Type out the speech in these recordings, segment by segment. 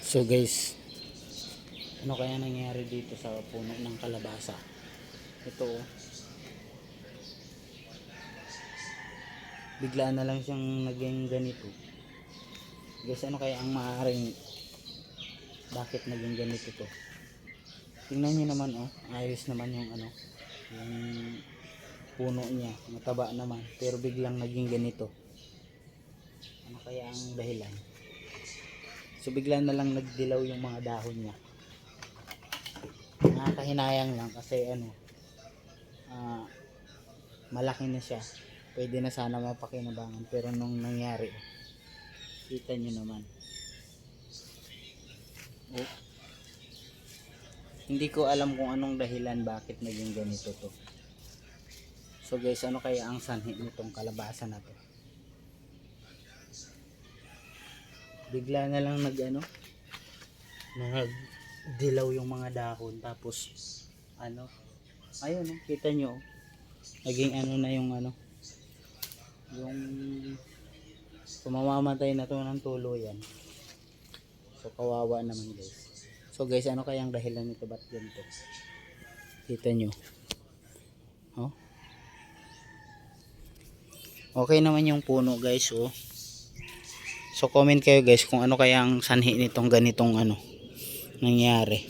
So guys, ano kaya nangyari dito sa puno ng kalabasa? Ito oh, bigla na lang siyang naging ganito. Guys, ano kaya ang maaaring bakit naging ganito to? Tingnan niyo naman oh, ayos naman yung ano, yung puno niya, mataba naman, pero biglang naging ganito. Ano kaya ang dahilan? So bigla na lang nagdilaw yung mga dahon niya. Nakakahinayang lang kasi ano, malaki na siya, pwede na sana mapakinabangan, pero nung nangyari, kita nyo naman oh, hindi ko alam kung anong dahilan bakit naging ganito to. So guys, ano kaya ang sanhi nitong kalabasa na to? Bigla na lang nagdilaw yung mga dahon, tapos ano, ayun oh, kita nyo oh, naging ano na yung ano, yung mamamatay na to ng tuluyan. So kawawa naman guys. So guys, ano kayang dahilan nito, ba't ganito? Kita nyo oh, okay naman yung puno guys oh. So comment kayo guys kung ano kayang sanhi nitong ganitong ano nangyari.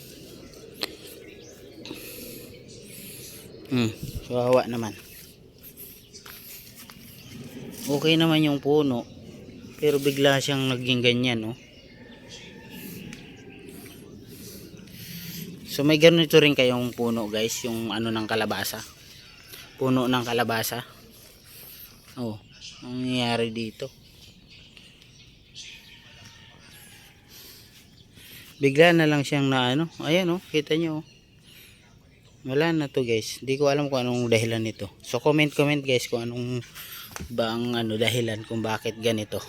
Kawawa naman. Okay naman yung puno, pero bigla siyang naging ganyan no. So may ganito rin kayong puno guys, yung ano ng kalabasa, puno ng kalabasa oh, ang nangyayari dito, bigla na lang siyang na ano, ayan oh, kita nyo oh, wala na to guys. Hindi ko alam kung anong dahilan nito. So comment guys kung anong ba ang ano dahilan kung bakit ganito.